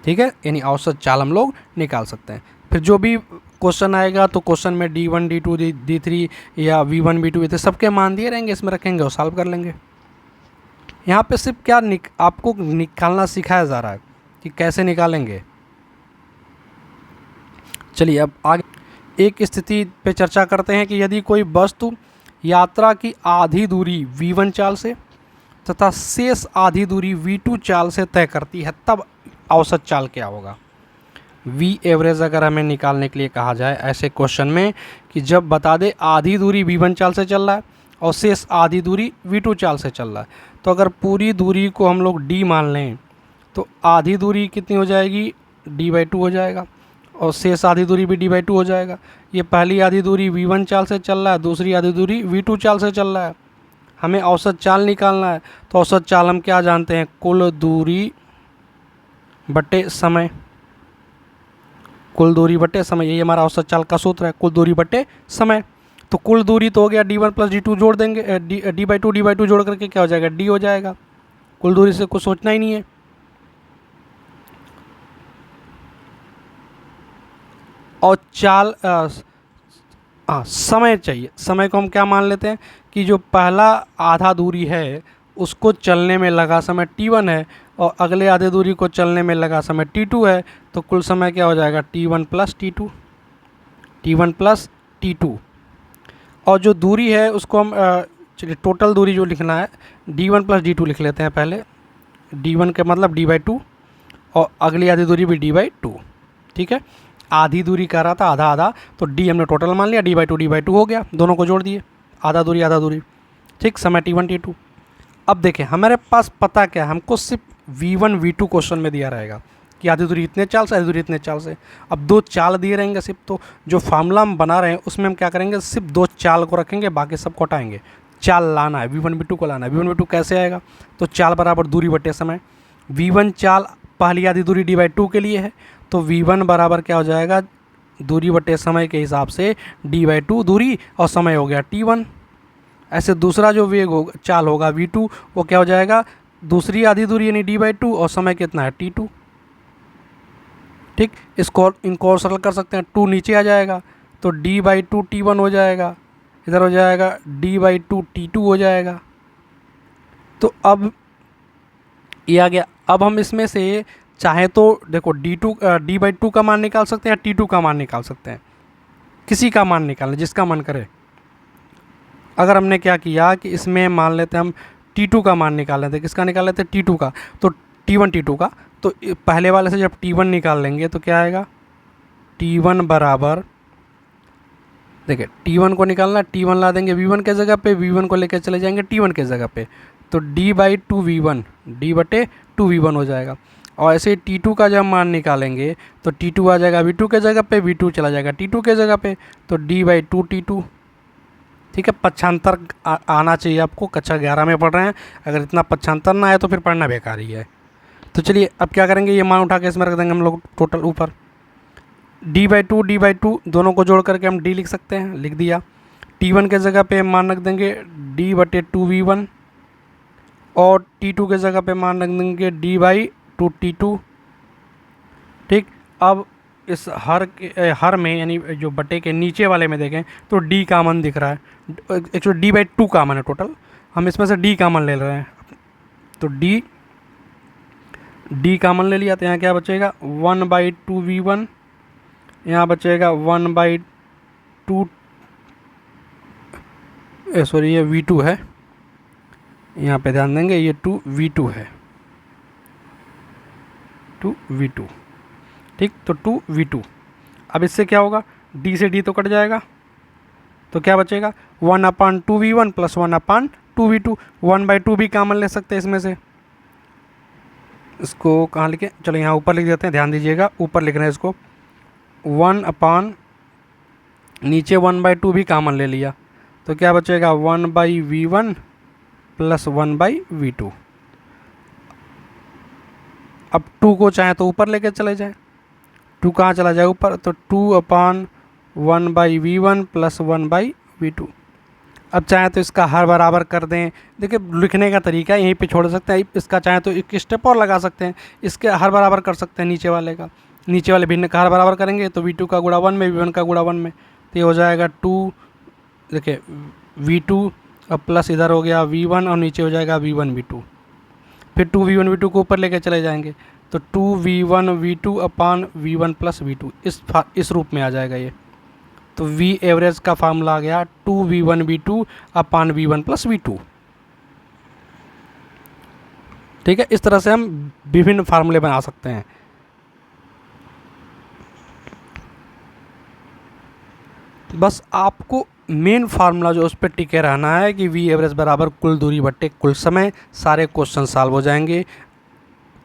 ठीक है, यानी औसत चाल हम लोग निकाल सकते हैं। फिर जो भी क्वेश्चन आएगा तो क्वेश्चन में d1, d2, d3 या v1, v2 ये सबके मान दिए रहेंगे, इसमें रखेंगे और सॉल्व कर लेंगे। यहाँ पे सिर्फ क्या आपको निकालना सिखाया जा रहा है कि कैसे निकालेंगे। चलिए अब आगे एक स्थिति पे चर्चा करते हैं कि यदि कोई वस्तु यात्रा की आधी दूरी v1 चाल से तथा शेष आधी दूरी v2 चाल से तय करती है, तब औसत चाल क्या होगा। v एवरेज अगर हमें निकालने के लिए कहा जाए ऐसे क्वेश्चन में कि जब बता दे आधी दूरी v1 चाल से चल रहा है और शेष आधी दूरी v2 चाल से चल रहा है, तो अगर पूरी दूरी को हम लोग d मान लें तो आधी दूरी कितनी हो जाएगी, d/2 हो जाएगा, और शेष आधी दूरी भी d/2 हो जाएगा। ये पहली आधी दूरी v1 चाल से चल रहा है, दूसरी आधी दूरी v2 चाल से चल रहा है, हमें औसत चाल निकालना है। तो औसत चाल हम क्या जानते हैं, कुल दूरी बटे समय, कुल दूरी बटे समय, यही हमारा औसत चाल का सूत्र है, कुल दूरी बटे समय। तो कुल दूरी तो हो गया d1 प्लस d2 जोड़ देंगे, d/2 जोड़ करके क्या हो जाएगा, d हो जाएगा। कुल दूरी से कुछ सोचना ही नहीं है। और चाल समय चाहिए, समय को हम क्या मान लेते हैं कि जो पहला आधा दूरी है उसको चलने में लगा समय t1 है और अगले आधे दूरी को चलने में लगा समय t2 है, तो कुल समय क्या हो जाएगा, t1 plus t2, t1 plus t2। और जो दूरी है उसको हम चलिए टोटल दूरी जो लिखना है d1 प्लस d2 लिख लेते हैं पहले, d1 के मतलब d/2 और अगली आधी दूरी भी d/2। ठीक है, आधी दूरी कह रहा था, आधा आधा, तो d हमने टोटल मान लिया, d/2 हो गया, दोनों को जोड़ दिए, आधा दूरी। ठीक, समय t1 t2। अब देखें हमारे पास पता क्या है, हमको सिर्फ v1 v2 क्वेश्चन में दिया रहेगा कि आधी दूरी इतने चाल से, आधी दूरी इतने चाल से। अब 2 चाल दिए रहेंगे सिर्फ, तो जो फार्मूला हम बना रहे हैं उसमें हम क्या करेंगे, सिर्फ 2 चाल को रखेंगे, बाकी सब को हटाएंगे। चाल लाना है, v1 v2 को लाना है। v1 v2 कैसे आएगा, तो चाल बराबर दूरी बटे समय। v1 चाल पहली आधी दूरी d/2 के लिए है, तो v1 बराबर क्या हो जाएगा, दूरी बटे समय के हिसाब से d/2 दूरी और समय हो गया t1। ऐसे दूसरा जो वेग होगा, चाल होगा v2, वो क्या हो जाएगा, दूसरी आधी दूरी यानी d/2 और समय कितना है t2। ठीक, इसको इनको सरल कर सकते हैं, 2 नीचे आ जाएगा तो d/2 t1 हो जाएगा, इधर हो जाएगा d/2 t2 हो जाएगा। तो अब ये आ गया। अब हम इसमें से चाहे तो देखो d/2 का मान निकाल सकते हैं, t2 का मान निकाल सकते हैं, किसी का मान निकालना जिसका मन करे। अगर हमने क्या किया कि इसमें मान लेते हैं हम t2 का मान निकाल लेते हैं, किसका निकाल लेते हैं, t2 का, तो t1 t2 का, तो पहले वाले से जब t1 निकाल लेंगे तो क्या आएगा, t1 बराबर, देखिए t1 को निकालना, t1 ला देंगे v1 के जगह पे, v1 को लेकर चले जाएंगे t1 के जगह पे, तो d/2 v1, d/2 v1 हो जाएगा। और ऐसे ही t2 का जब मान निकालेंगे तो t2 आ जाएगा v2 के जगह पे, v2 चला जाएगा t2 के जगह पे, तो d/2 t2। ठीक है, पक्षांतर आना चाहिए आपको, कक्षा 11 में पढ़ रहे हैं, अगर इतना पक्षांतर ना आए तो फिर पढ़ना बेकार ही है। तो चलिए अब क्या करेंगे, ये मान उठा के इसमें रख देंगे हम लोग टोटल ऊपर, d/2 दोनों को जोड़ करके हम d लिख सकते हैं, लिख दिया। t1 के जगह पे मान रख देंगे d/2 v1 और t2 के जगह पे मान रख देंगे d/2 t2। ठीक, अब इस हर में यानी जो बटे के नीचे वाले में देखें तो d का मान दिख रहा है, एक्चुअली d/2 का मान है टोटल, हम इसमें से d का मान ले रहे हैं, तो d का मान ले लिया, तो यहाँ क्या बचेगा 1/2 v1, यहाँ बचेगा 1/2, सॉरी ये v2 है, यहाँ पे ध्यान देंगे ये 2v2 है, 2v2। ठीक, तो 2v2। अब इससे क्या होगा, d से d तो कट जाएगा, तो क्या बचेगा 1/2 v1 प्लस 1/2 v2। 1/2 भी कॉमन ले सकते हैं इसमें से, इसको कहाँ लिखें, चलो यहाँ ऊपर लिख देते हैं, ध्यान दीजिएगा ऊपर लिख रहे हैं इसको, 1 नीचे 1/2 भी कॉमन ले लिया, तो क्या बचेगा 1/v1 प्लस 1/v2। अब 2 को चाहे तो ऊपर लेके चले जाए, 2 कहाँ चला जाए ऊपर, तो 2/1/v1 प्लस 1/v2। अब चाहे तो इसका हर बराबर कर दें, देखिए लिखने का तरीका यहीं पे छोड़ सकते हैं, इसका चाहे तो एक स्टेप और लगा सकते हैं, इसके हर बराबर कर सकते हैं नीचे वाले का, नीचे वाले भिन्न का हर बराबर करेंगे तो v2 का गुणा 1 में, v1 का गुणा 1 में, तो ये हो जाएगा 2, देखिए v2 अब प्लस इधर हो गया v1 और नीचे हो जाएगा v1 v2, फिर 2v1 v2 को ऊपर लेके चले जाएंगे तो 2v1 v2 अपान v1 प्लस v2, इस रूप में आ जाएगा ये। तो v एवरेज का फार्मूला आ गया 2v1 v2 अपान v1 प्लस v2। ठीक है, इस तरह से हम विभिन्न फार्मूले बना सकते हैं। बस आपको मेन फार्मूला जो उस पर टिके रहना है कि v एवरेज बराबर कुल दूरी बट्टे कुल समय, सारे क्वेश्चन सॉल्व हो जाएंगे।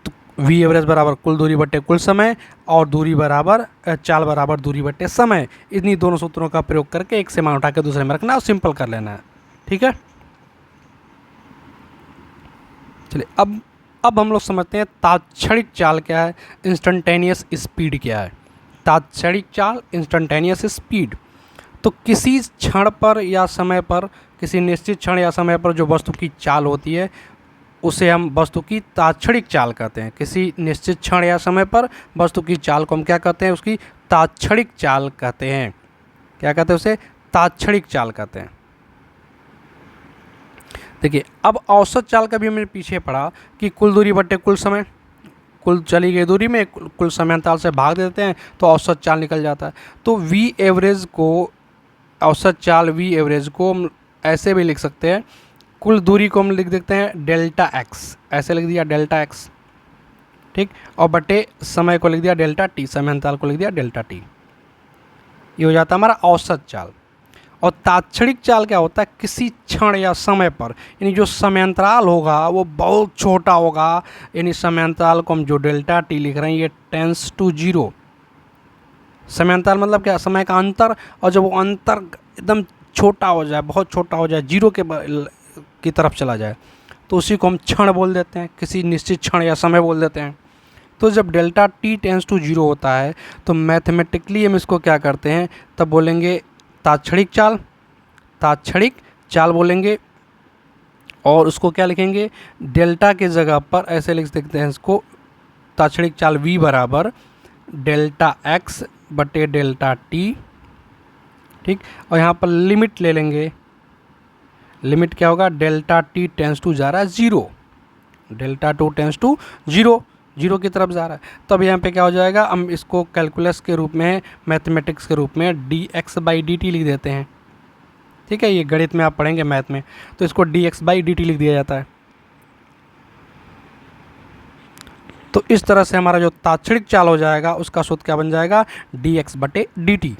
तो v एवरेज बराबर कुल दूरी बट्टे कुल समय और दूरी बराबर चाल बराबर दूरी बट्टे समय, इन्हीं दोनों सूत्रों का प्रयोग करके एक से मान उठा के दूसरे में रखना है और सिंपल कर लेना है। ठीक है, चलिए अब हम लोग समझते हैं तात्क्षणिक चाल क्या है, इंस्टेंटेनियस स्पीड क्या है। तात्क्षणिक चाल, इंस्टेंटेनियस स्पीड, तो किसी क्षण पर या समय पर, किसी निश्चित क्षण या समय पर जो वस्तु की चाल होती है उसे हम वस्तु की तात्क्षणिक चाल कहते हैं। किसी निश्चित क्षण या समय पर वस्तु की चाल को हम क्या कहते हैं, उसकी तात्क्षणिक चाल कहते हैं। क्या कहते हैं उसे, तात्क्षणिक चाल कहते हैं। देखिए अब औसत चाल का भी हमने पीछे पढ़ा कि कुल दूरी बट्टे कुल समय, कुल चली गई दूरी में कुल समय अंतराल से भाग देते हैं तो औसत चाल निकल जाता है। तो v एवरेज को, औसत चाल v एवरेज को हम ऐसे भी लिख सकते हैं, कुल दूरी को हम लिख देते हैं डेल्टा x, ऐसे लिख दिया डेल्टा x। ठीक, और बटे समय को लिख दिया डेल्टा t, समय अंतराल को लिख दिया डेल्टा t। ये हो जाता है हमारा औसत चाल। और तात्क्षणिक चाल क्या होता है, किसी क्षण या समय पर, यानी जो समयांतराल होगा वो बहुत छोटा होगा, यानी समयांतराल को हम जो डेल्टा टी लिख रहे हैं ये टेंस टू जीरो। समयांतराल मतलब क्या, समय का अंतर, और जब वो अंतर एकदम छोटा हो जाए, बहुत छोटा हो जाए, जीरो की तरफ चला जाए, तो उसी को हम क्षण बोल देते हैं, किसी निश्चित क्षण या समय बोल देते हैं। तो जब delta T tends to zero होता है तो मैथमेटिकली हम इसको क्या करते हैं, तब बोलेंगे तात्क्षणिक चाल, तात्क्षणिक चाल बोलेंगे, और उसको क्या लिखेंगे, डेल्टा के जगह पर ऐसे लिख सकते हैं इसको, तात्क्षणिक चाल v बराबर डेल्टा x बटे डेल्टा टी, ठीक। और यहाँ पर लिमिट ले लेंगे, लिमिट क्या होगा, डेल्टा टी टेंस टू जा रहा है zero, delta to tends to zero, zero की तरफ जा रहा है। तब यहाँ पे क्या हो जाएगा, हम इसको कैलकुलस के रूप में, मैथमेटिक्स के रूप में dx/dt लिख देते हैं, ठीक है। ये गणित में आप पढ़ेंगे मैथ में, तो इसको dx/dt लिख दिया जाता है। तो इस तरह से हमारा जो तात्क्षणिक चाल हो जाएगा उसका सूत्र क्या बन जाएगा, dx/dt।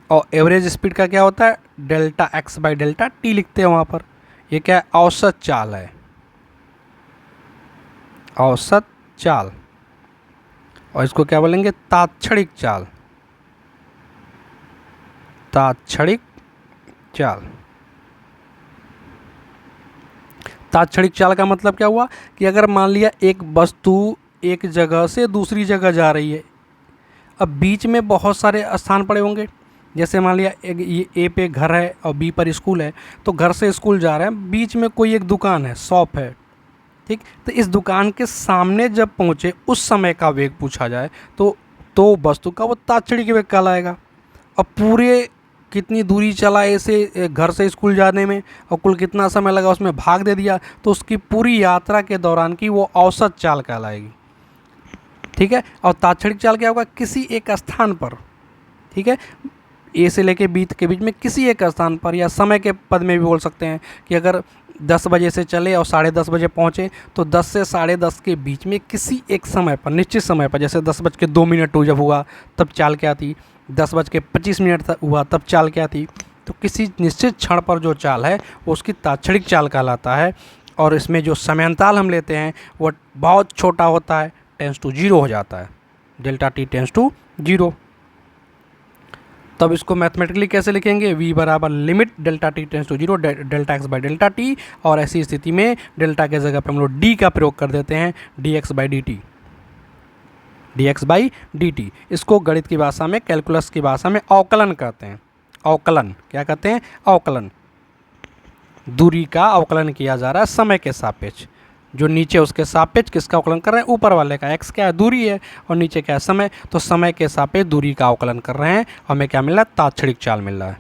और एवरेज स्पीड का क्या होता है, डेल्टा x/डेल्टा टी लिखते हैं वहाँ पर। ये क्या है, औसत चाल है, औसत चाल। और इसको क्या बोलेंगे, तात्क्षणिक चाल, तात्क्षणिक चाल। तात्क्षणिक चाल का मतलब क्या हुआ कि अगर मान लिया एक वस्तु एक जगह से दूसरी जगह जा रही है, अब बीच में बहुत सारे स्थान पड़े होंगे, जैसे मान लिया ये ए पे घर है और बी पर स्कूल है, तो घर से स्कूल जा रहे हैं, बीच में कोई एक दुकान है, शॉप है, ठीक। तो इस दुकान के सामने जब पहुँचे उस समय का वेग पूछा जाए तो वस्तु का वो तात्क्षणिक वेग कहलाएगा। अब पूरे कितनी दूरी चला ऐसे घर से स्कूल जाने में और कुल कितना समय लगा उसमें भाग दे दिया, तो उसकी पूरी यात्रा के दौरान की वो औसत चाल कहलाएगी, ठीक है। और तात्क्षणिक चाल क्या होगा, किसी एक स्थान पर, ठीक है, ए से लेके बी के बीच में किसी एक स्थान पर, या समय के पद में भी बोल सकते हैं कि अगर 10 बजे से चले और 10:30 बजे पहुँचे, तो 10 से 10:30 के बीच में किसी एक समय पर, निश्चित समय पर, जैसे 10:02 जब हुआ तब चाल क्या थी, 10:25 हुआ तब चाल क्या थी। तो किसी निश्चित क्षण पर जो चाल है वो उसकी तात्क्षणिक चाल कहलाता है। और इसमें जो समयांतराल हम लेते हैं वो बहुत छोटा होता है, टेंस टू जीरो हो जाता है, delta T tends to zero. तब इसको मैथमेटिकली कैसे लिखेंगे, v बराबर limit delta T tends to zero delta x/डेल्टा टी, और ऐसी स्थिति में डेल्टा के जगह पे हम लोग d का प्रयोग कर देते हैं, dx/dt, dx/dt। इसको गणित की भाषा में, कैलकुलस की भाषा में अवकलन कहते हैं। अवकलन क्या कहते हैं, अवकलन। दूरी का अवकलन किया जा रहा है समय के सापेक्ष, जो नीचे उसके सापेक्ष किसका अवकलन कर रहे हैं, ऊपर वाले का, x क्या है, दूरी है, और नीचे क्या है, समय। तो समय के सापेक्ष दूरी का अवकलन कर रहे हैं, हमें क्या मिल रहा है, तात्क्षणिक चाल मिल रहा है।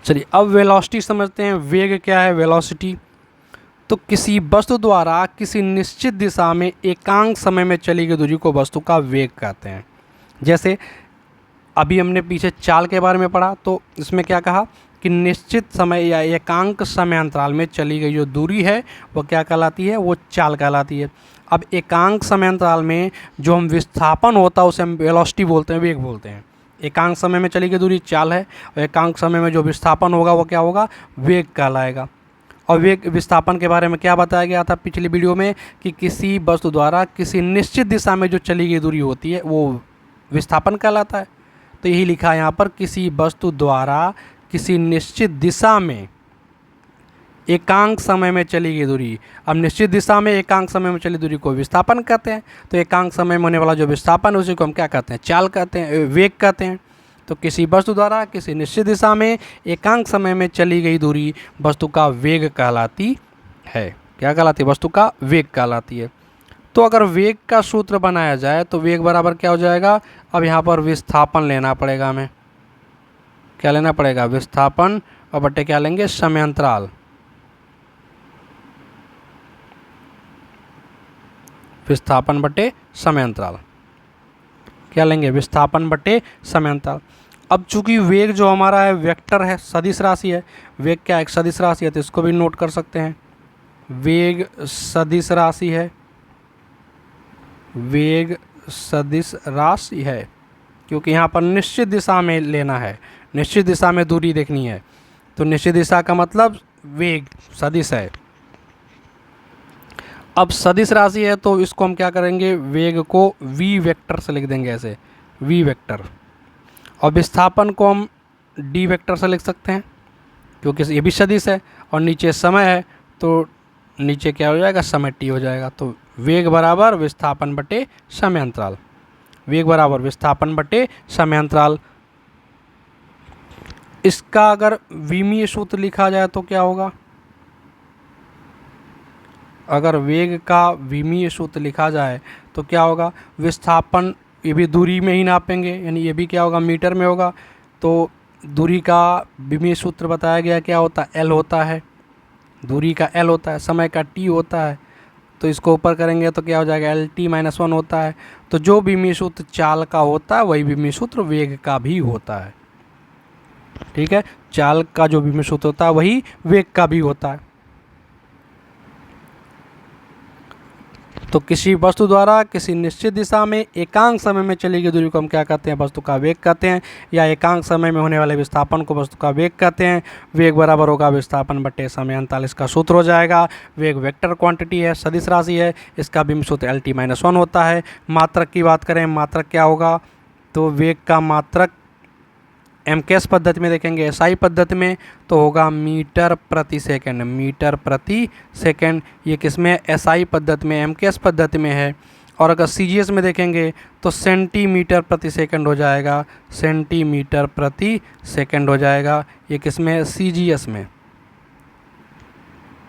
चलिए अब वेलोसिटी समझते हैं। वेग क्या है, वेलोसिटी। तो किसी वस्तु द्वारा किसी निश्चित दिशा में एकांक समय में चली गई दूरी को वस्तु का वेग कहते हैं। जैसे अभी हमने पीछे चाल के बारे में पढ़ा, तो इसमें क्या कहा कि निश्चित समय या एकांक समय अंतराल में चली गई जो दूरी है वो क्या कहलाती है, वो चाल कहलाती है। अब एकांक समय अंतराल में जो हम विस्थापन होता है उसे हम वेलोसिटी बोलते हैं, वेग बोलते हैं। एकांक समय में चली गई दूरी चाल है, और एकांक समय में जो विस्थापन होगा वो क्या होगा, वेग कहलाएगा। और वेग विस्थापन के बारे में क्या बताया गया था पिछली वीडियो में कि किसी वस्तु द्वारा किसी निश्चित दिशा में जो चली गई दूरी होती है वो विस्थापन कहलाता है। तो यही लिखा है यहाँ पर, किसी वस्तु द्वारा किसी निश्चित दिशा में एकांक समय में चली गई दूरी। अब निश्चित दिशा में एकांक समय में चली दूरी को विस्थापन कहते हैं। तो एकांक समय में होने वाला जो विस्थापन है उसी को हम क्या कहते हैं, चाल कहते हैं, वेग कहते हैं। तो किसी वस्तु द्वारा किसी निश्चित दिशा में एकांक समय में चली गई दूरी वस्तु का वेग कहलाती है। क्या कहलाती है, वस्तु का वेग कहलाती है। तो अगर वेग का सूत्र बनाया जाए तो वेग बराबर क्या हो जाएगा, अब यहाँ पर विस्थापन लेना पड़ेगा हमें। क्या लेना पड़ेगा, विस्थापन, और बटे क्या लेंगे, समय अंतराल। विस्थापन बटे समय अंतराल क्या लेंगे, विस्थापन बटे समय अंतराल। अब चूंकि वेग जो हमारा है वेक्टर है, सदिश राशि है। वेग क्या एक सदिश राशि है, तो इसको भी नोट कर सकते हैं। वेग सदिश राशि है, वेग सदिश राशि है। क्योंकि यहाँ पर निश्चित दिशा में लेना है, निश्चित दिशा में दूरी देखनी है। तो निश्चित दिशा का मतलब वेग सदिश है। अब सदिश राशि है तो इसको हम क्या करेंगे, वेग को v वेक्टर से लिख देंगे, ऐसे v वेक्टर। और विस्थापन को हम d वेक्टर से लिख सकते हैं क्योंकि ये भी सदिश है। और नीचे समय है तो नीचे क्या हो जाएगा, समय t हो जाएगा। तो वेग बराबर विस्थापन बटे समय अंतराल, वेग बराबर विस्थापन बटे समय अंतराल। इसका अगर विमीय सूत्र लिखा जाए तो क्या होगा, अगर वेग का विमीय सूत्र लिखा जाए तो क्या होगा, विस्थापन ये भी दूरी में ही नापेंगे, यानी ये भी क्या होगा, मीटर में होगा। तो दूरी का विमीय सूत्र बताया गया क्या होता है, L होता है, दूरी का L होता है, समय का T होता है। तो इसको ऊपर करेंगे तो क्या हो जाएगा, LT-1 होता है। तो जो विमीय सूत्र चाल का होता है वही विमीय सूत्र वेग का भी होता है। ठीक है, चाल का जो विमीय सूत्र होता है वही वेग का भी होता है। तो किसी वस्तु द्वारा किसी निश्चित दिशा में एकांक समय में चली गई दूरी को हम क्या कहते हैं, वस्तु का वेग कहते हैं, या एकांक समय में होने वाले विस्थापन को वस्तु का वेग कहते हैं। वेग बराबर होगा विस्थापन बटे समय अंतराल, इसका सूत्र हो जाएगा। वेग वेक्टर क्वांटिटी है, सदिश राशि है, इसका विमीय सूत्र LT-1 होता है। मात्रक की बात करें, मात्रक क्या होगा, तो वेग का मात्रक MKS पद्धति में देखेंगे, SI पद्धति में तो होगा मीटर प्रति सेकंड, मीटर प्रति सेकंड। ये किसमें, SI पद्धति में, MKS पद्धति में है। और अगर CGS में देखेंगे तो सेंटीमीटर प्रति सेकंड हो जाएगा, सेंटीमीटर प्रति सेकंड हो जाएगा। ये किसमें, CGS में।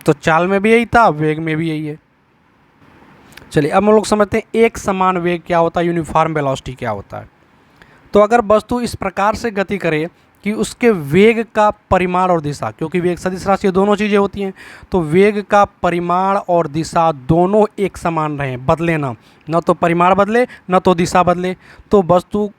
तो चाल में भी यही था, वेग में भी यही है। चलिए अब हम लोग समझते हैं एक समान वेग क्या होता है, यूनिफॉर्म वेलोसिटी क्या होता है। तो अगर वस्तु इस प्रकार से गति करे कि उसके वेग का परिमाण और दिशा, क्योंकि वेग सदिश राशि दोनों चीज़ें होती हैं, तो वेग का परिमाण और दिशा दोनों एक समान रहें, बदले ना, न तो परिमाण बदले न तो दिशा बदले, तो वस्तु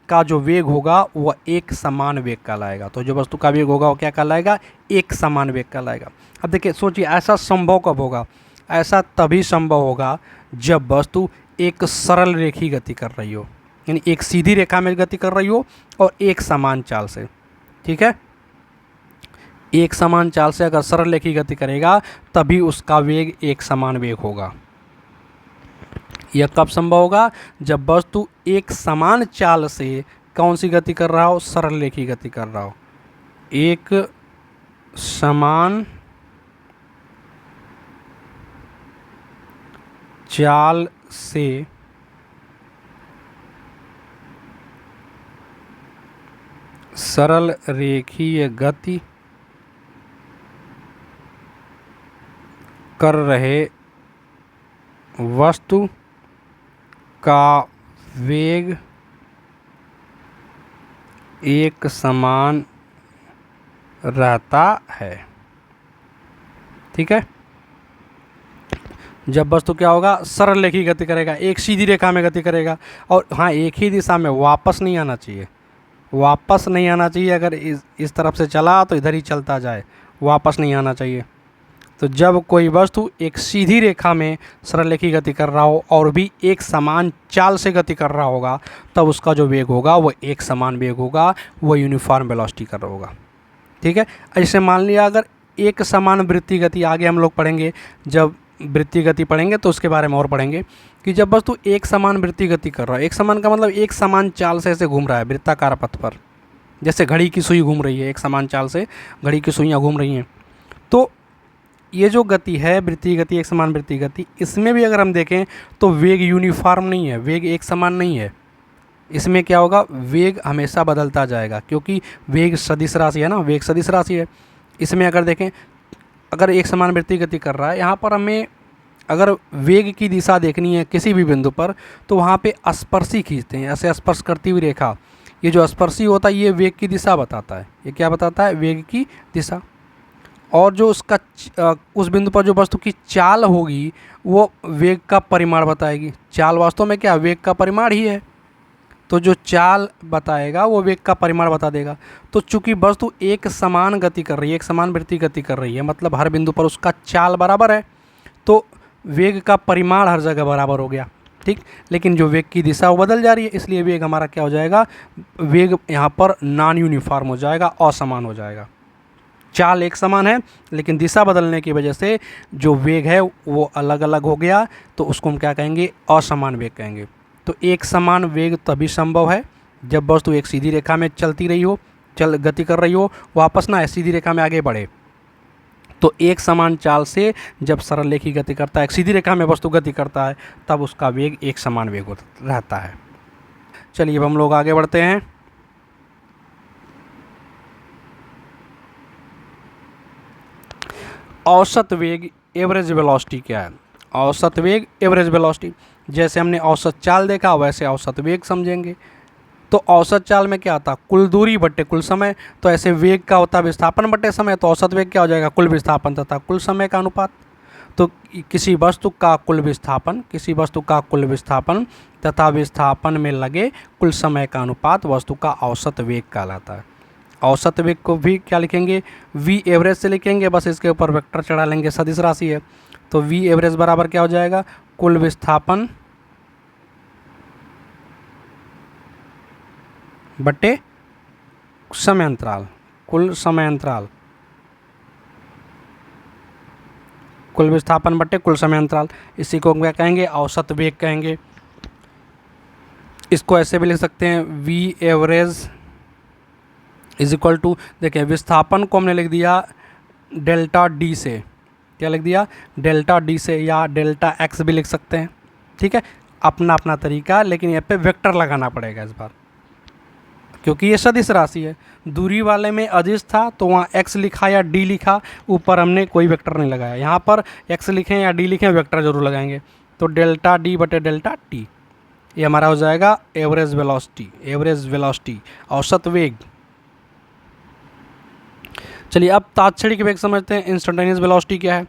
का जो वेग होगा वह एक समान वेग कहलाएगा। तो जो वस्तु का वेग होगा वो क्या कहलाएगा, एक समान वेग कहलाएगा। अब देखिए सोचिए, ऐसा संभव कब होगा, ऐसा तभी संभव होगा जब वस्तु एक सरल रेखीय गति कर रही हो, यानी एक सीधी रेखा में गति कर रही हो और एक समान चाल से। ठीक है, एक समान चाल से अगर सरल रेखीय गति करेगा तभी उसका वेग एक समान वेग होगा। यह कब संभव होगा, जब वस्तु एक समान चाल से कौन सी गति कर रहा हो, सरल रेखीय गति कर रहा हो। एक समान चाल से सरल रेखीय गति कर रहे वस्तु का वेग एक समान रहता है। ठीक है, जब वस्तु क्या होगा, सरल रेखीय गति करेगा, एक सीधी रेखा में गति करेगा, और हाँ एक ही दिशा में, वापस नहीं आना चाहिए, वापस नहीं आना चाहिए। अगर इस तरफ से चला तो इधर ही चलता जाए, वापस नहीं आना चाहिए। तो जब कोई वस्तु एक सीधी रेखा में सरल रेखीय गति कर रहा हो और भी एक समान चाल से गति कर रहा होगा, तब उसका जो वेग होगा वो एक समान वेग होगा, वो यूनिफॉर्म वेलोसिटी कर रहा होगा। ठीक है, ऐसे मान लिया अगर एक समान वृत्तीय गति, आगे हम लोग पढ़ेंगे, जब वृत्तीय गति पढ़ेंगे तो उसके बारे में और पढ़ेंगे कि जब वस्तु एक समान वृत्तीय गति कर रहा है, एक समान का मतलब एक समान चाल से ऐसे घूम रहा है वृत्ताकार पथ पर, जैसे घड़ी की सुई घूम रही है, एक समान चाल से घड़ी की सुइयाँ घूम रही हैं। तो ये जो गति है वृत्तीय गति, एक समान वृत्तीय गति, इसमें भी अगर हम देखें तो वेग यूनिफॉर्म नहीं है, वेग एक समान नहीं है। इसमें क्या होगा, वेग हमेशा बदलता जाएगा, क्योंकि वेग सदिश राशि है ना, वेग सदिश राशि है। इसमें अगर देखें, अगर एक समान वृत्तीय गति कर रहा है, यहाँ पर हमें अगर वेग की दिशा देखनी है किसी भी बिंदु पर, तो वहाँ पे स्पर्शी खींचते हैं, ऐसे स्पर्श करती हुई रेखा। ये जो स्पर्शी होता है ये वेग की दिशा बताता है। ये क्या बताता है, वेग की दिशा। और जो उसका उस बिंदु पर जो वस्तु की चाल होगी वो वेग का परिमाण बताएगी। चाल वास्तव में क्या, वेग का परिमाण ही है। तो जो चाल बताएगा वो वेग का परिमाण बता देगा। तो चूंकि वस्तु एक समान गति कर रही है, एक समान वृत्तीय गति कर रही है, मतलब हर बिंदु पर उसका चाल बराबर है, तो वेग का परिमाण हर जगह बराबर हो गया। ठीक। लेकिन जो वेग की दिशा वो बदल जा रही है, इसलिए वेग हमारा क्या हो जाएगा, वेग यहाँ पर नॉन यूनिफॉर्म हो जाएगा, असमान हो जाएगा। चाल एक समान है लेकिन दिशा बदलने की वजह से जो वेग है वो अलग अलग हो गया, तो उसको हम क्या कहेंगे, असमान वेग कहेंगे। तो एक समान वेग तभी संभव है जब वस्तु एक सीधी रेखा में चलती रही हो, गति कर रही हो, वापस ना सीधी रेखा में आगे बढ़े। तो एक समान चाल से जब सरल रेखी गति करता है, एक सीधी रेखा में वस्तु गति करता है, तब उसका वेग एक समान वेग रहता है। चलिए अब हम लोग आगे बढ़ते हैं। औसत वेग, एवरेज वेलोसिटी क्या है। औसत वेग, एवरेज वेलोसिटी, जैसे हमने औसत चाल देखा वैसे औसत वेग समझेंगे। तो औसत चाल में क्या आता, कुल दूरी बट्टे कुल समय। तो ऐसे वेग का होता विस्थापन बट्टे समय, तो औसत वेग क्या हो जाएगा, कुल विस्थापन तथा कुल समय का अनुपात। तो किसी वस्तु का कुल विस्थापन तथा विस्थापन में लगे कुल समय का अनुपात वस्तु का औसत वेग कहलाता है। औसत वेग को भी क्या लिखेंगे, वी एवरेज से लिखेंगे, बस इसके ऊपर वेक्टर चढ़ा लेंगे, सदिश राशि है। तो वी एवरेज बराबर क्या हो जाएगा, कुल विस्थापन बटे समय अंतराल, कुल समय अंतराल, कुल विस्थापन बटे कुल समय अंतराल। इसी को क्या कहेंगे, औसत वेग कहेंगे। इसको ऐसे भी लिख सकते हैं, V average is equal to, देखिए विस्थापन को हमने लिख दिया डेल्टा डी से, क्या लिख दिया, डेल्टा डी से, या डेल्टा एक्स भी लिख सकते हैं। ठीक है, अपना अपना तरीका, लेकिन यहाँ पे वेक्टर लगाना पड़ेगा इस बार, क्योंकि ये सदिश राशि है। दूरी वाले में अदिश था तो वहाँ x लिखा या d लिखा, ऊपर हमने कोई वेक्टर नहीं लगाया। यहाँ पर x लिखें या d लिखें, वेक्टर जरूर लगाएंगे। तो डेल्टा d बटे डेल्टा t, ये हमारा हो जाएगा एवरेज वेलोसिटी, औसत वेग। चलिए अब तात्क्षणिक वेग समझते हैं, इंस्टेंटेनियस वेलोसिटी क्या है।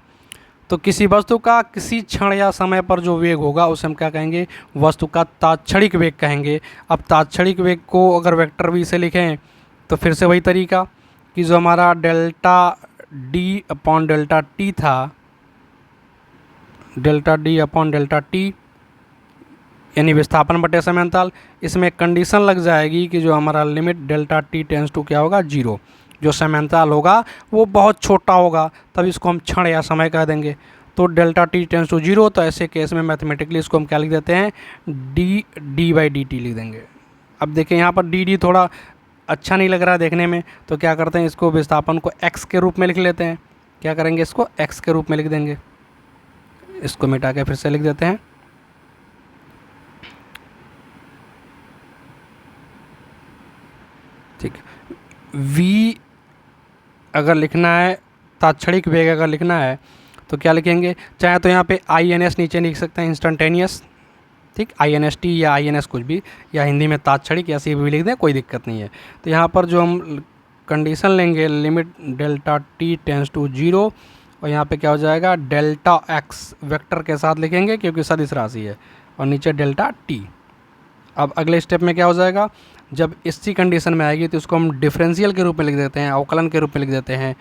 तो किसी वस्तु का किसी क्षण या समय पर जो वेग होगा उसे हम क्या कहेंगे, वस्तु का तात्क्षणिक वेग कहेंगे। अब तात्क्षणिक वेग को अगर वेक्टर v से लिखें तो फिर से वही तरीका कि जो हमारा delta d upon delta t था, delta d upon delta t यानी विस्थापन बटे समय अंतराल, इसमें कंडीशन लग जाएगी कि जो हमारा limit delta t tends to क्या होगा, 0। जो समय अंतराल होगा वो बहुत छोटा होगा, तब इसको हम क्षण या समय कह देंगे। तो डेल्टा t टेंस टू 0, तो ऐसे केस में मैथमेटिकली इसको हम क्या लिख देते हैं, d बाई डी टी लिख देंगे। अब देखिए यहाँ पर डी थोड़ा अच्छा नहीं लग रहा है देखने में, तो क्या करते हैं, इसको विस्थापन को x के रूप में लिख लेते हैं। क्या करेंगे, इसको x के रूप में लिख देंगे, इसको मिटा के फिर से लिख देते हैं। ठीक, v अगर लिखना है, तात्क्षणिक वेग अगर लिखना है तो क्या लिखेंगे, चाहे तो यहाँ पे INS नीचे लिख सकते हैं, इंस्टेंटेनियस, ठीक, INST या INS कुछ भी, या हिंदी में तात्क्षणिक या सी भी लिख दें, कोई दिक्कत नहीं है। तो यहाँ पर जो हम कंडीशन लेंगे, limit delta t tends to 0, और यहाँ पे क्या हो जाएगा, डेल्टा x वेक्टर के साथ लिखेंगे क्योंकि सदिश राशि है, और नीचे डेल्टा t। अब अगले स्टेप में क्या हो जाएगा, जब इसी कंडीशन में आएगी तो उसको हम डिफरेंशियल के रूप में लिख देते हैं, अवकलन के रूप में लिख देते हैं,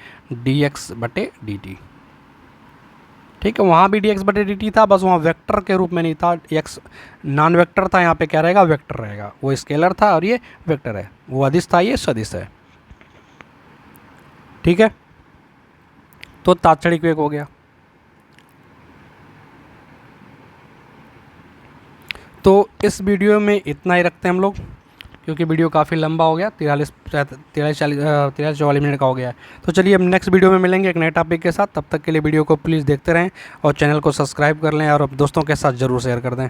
dx बटे dt। ठीक है, वहाँ भी dx बटे dt था, बस वहाँ वेक्टर के रूप में नहीं था, x नॉन वेक्टर था, यहाँ पे क्या रहेगा, वेक्टर रहेगा। वो स्केलर था और ये वेक्टर है, वो अदिश था, ये सदिश है। ठीक है, तो तात्क्षणिक वेग हो गया। तो इस वीडियो में इतना ही रखते हैं हम लोग, क्योंकि वीडियो काफ़ी लंबा हो गया, 43-44 मिनट का हो गया है। तो चलिए अब नेक्स्ट वीडियो में मिलेंगे एक नए टॉपिक के साथ। तब तक के लिए वीडियो को प्लीज़ देखते रहें और चैनल को सब्सक्राइब कर लें और दोस्तों के साथ ज़रूर शेयर कर दें।